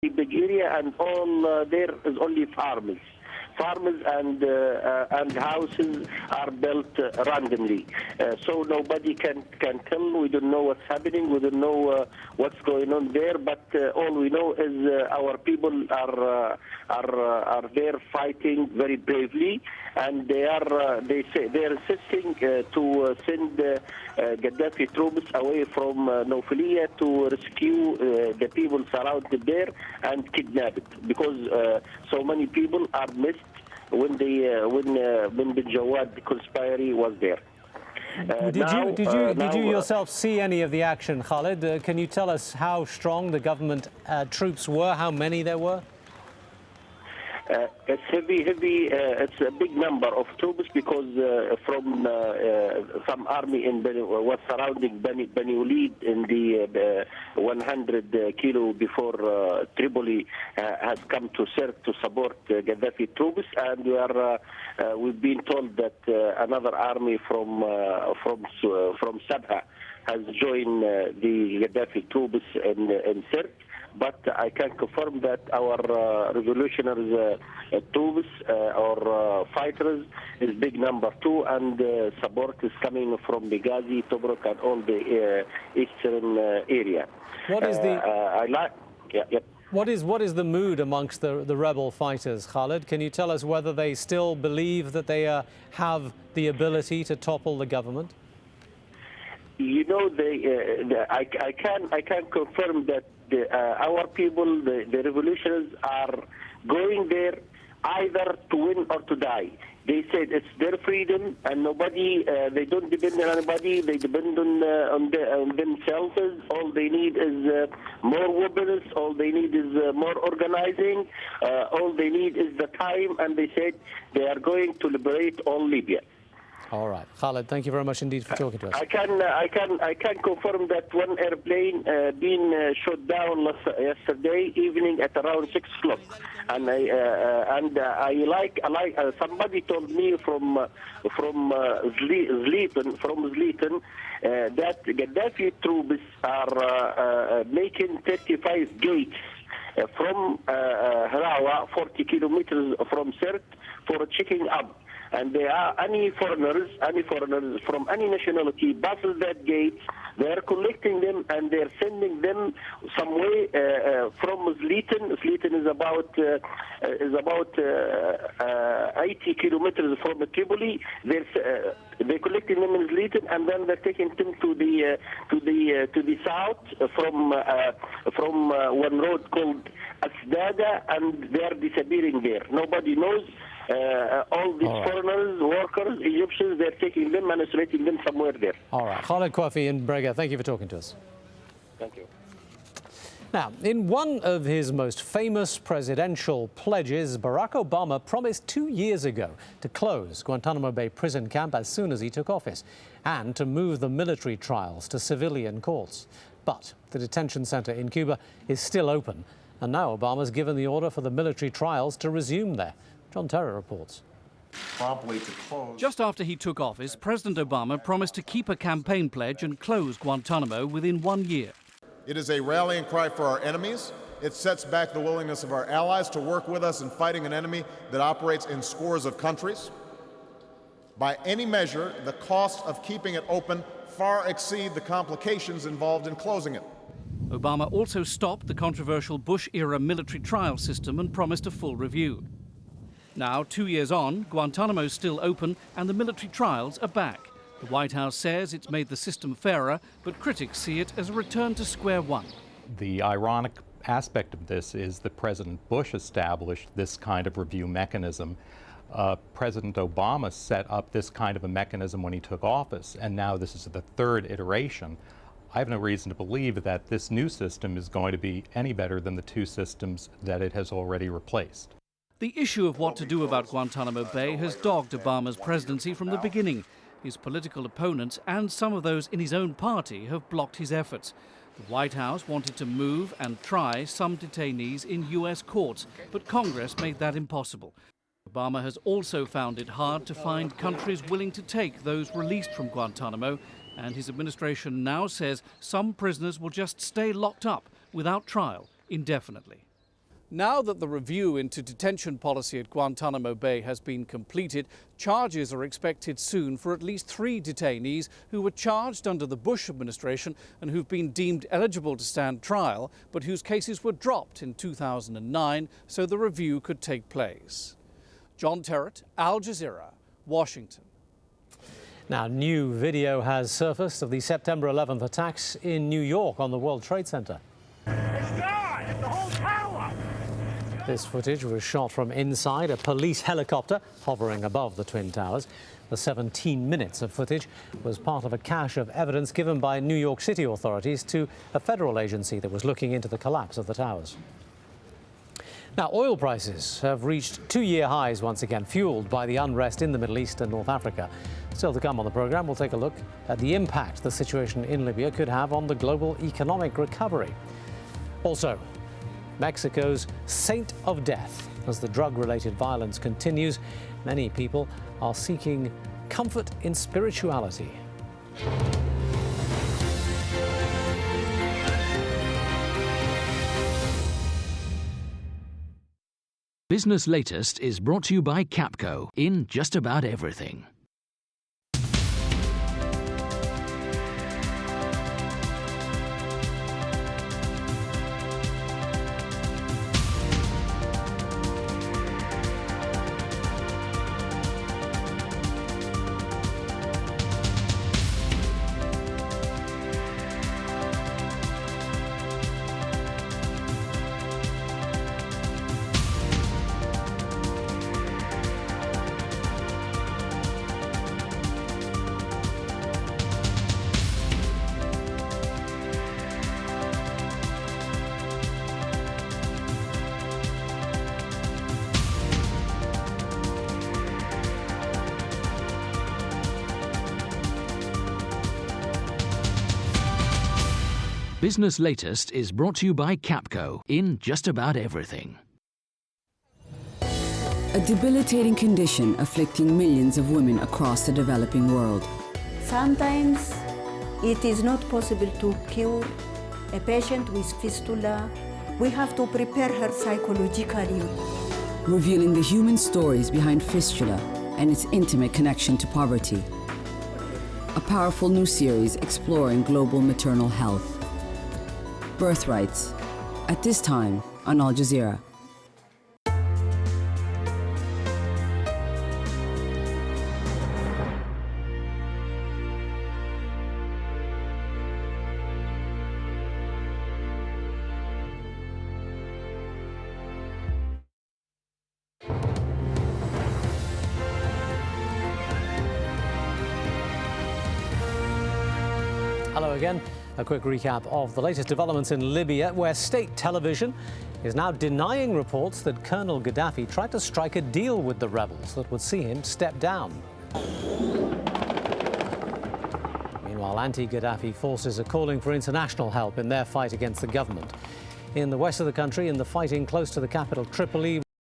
big area, and all there is only farmers. Farmers and houses are built randomly, so nobody can tell. We don't know what's happening. We don't know what's going on there. But all we know is our people are there fighting very bravely, and they're insisting to send Gaddafi troops away from Nawfaliyah to rescue the people surrounded there and kidnapped, because so many people are missed when bin Jawad conspiracy was there. Did you yourself see any of the action, Khalid? Can you tell us how strong the government troops were, how many there were? It's heavy. It's a big number of troops, because from some army was surrounding Bani Walid in the 100 kilo before Tripoli has come to serve to support Gaddafi troops, and we've been told that another army from Sabha has joined the Gaddafi troops in Sirte. But I can confirm that our revolutionaries troops or fighters is big number too, and support is coming from Benghazi, Tobruk, and all the eastern area. What is What is the mood amongst the rebel fighters, Khalid? Can you tell us whether they still believe that they have the ability to topple the government? You know, I can confirm that our people, the revolutionaries, are going there either to win or to die. They said it's their freedom, and nobody, they don't depend on anybody. They depend on themselves. All they need is more weapons. All they need is more organizing. All they need is the time, and they said they are going to liberate all Libya. All right, Khalid, thank you very much indeed for talking to us. I can confirm that one airplane been shot down yesterday evening at around 6 o'clock, and somebody told me from Zliten that Gaddafi troops are making 35 gates from Harawa, 40 kilometers from Sirte, for checking up. And there are any foreigners from any nationality passes that gate. They are collecting them and they are sending them some way from Zliten. Zliten is about 80 kilometers from Tripoli. They're collecting them in Zliten, and then they're taking them to the south from one road called Asdada, and they are disappearing there. Nobody knows. All these foreigners, workers, Egyptians, they're taking them and isolating them somewhere there. All right. Khalid Kwafi in Brega, thank you for talking to us. Thank you. Now, in one of his most famous presidential pledges, Barack Obama promised 2 years ago to close Guantanamo Bay prison camp as soon as he took office, and to move the military trials to civilian courts. But the detention center in Cuba is still open, and now Obama's given the order for the military trials to resume there. John Terry reports. Just after he took office, President Obama promised to keep a campaign pledge and close Guantanamo within 1 year. It is a rallying cry for our enemies. It sets back the willingness of our allies to work with us in fighting an enemy that operates in scores of countries. By any measure, the cost of keeping it open far exceed the complications involved in closing it. Obama also stopped the controversial Bush-era military trial system and promised a full review. Now, 2 years on, Guantanamo is still open and the military trials are back. The White House says it's made the system fairer, but critics see it as a return to square one. The ironic aspect of this is that President Bush established this kind of review mechanism. President Obama set up this kind of a mechanism when he took office, and now this is the third iteration. I have no reason to believe that this new system is going to be any better than the two systems that it has already replaced. The issue of what to do about Guantanamo Bay has dogged Obama's presidency from the beginning. His political opponents and some of those in his own party have blocked his efforts. The White House wanted to move and try some detainees in U.S. courts, but Congress made that impossible. Obama has also found it hard to find countries willing to take those released from Guantanamo, and his administration now says some prisoners will just stay locked up without trial indefinitely. Now that the review into detention policy at Guantanamo Bay has been completed, charges are expected soon for at least 3 detainees who were charged under the Bush administration and who've been deemed eligible to stand trial, but whose cases were dropped in 2009 so the review could take place. John Terrett, Al Jazeera, Washington. Now, new video has surfaced of the September 11th attacks in New York on the World Trade Center. It's gone! It's the whole tower! This footage was shot from inside a police helicopter hovering above the Twin Towers. The 17 minutes of footage was part of a cache of evidence given by New York City authorities to a federal agency that was looking into the collapse of the towers. Now, oil prices have reached 2-year highs once again, fueled by the unrest in the Middle East and North Africa. Still to come on the programme, we'll take a look at the impact the situation in Libya could have on the global economic recovery. Also, Mexico's saint of death. As the drug-related violence continues, many people are seeking comfort in spirituality. Business Latest is brought to you by Capco in just about everything. Business Latest is brought to you by Capco in just about everything. A debilitating condition afflicting millions of women across the developing world. Sometimes it is not possible to cure a patient with fistula. We have to prepare her psychologically. Revealing the human stories behind fistula and its intimate connection to poverty. A powerful new series exploring global maternal health. Birthrights, at this time on Al Jazeera. Hello again. A quick recap of the latest developments in Libya, where state television is now denying reports that Colonel Gaddafi tried to strike a deal with the rebels that would see him step down. Meanwhile, anti-Gaddafi forces are calling for international help in their fight against the government. In the west of the country, in the fighting close to the capital, Tripoli,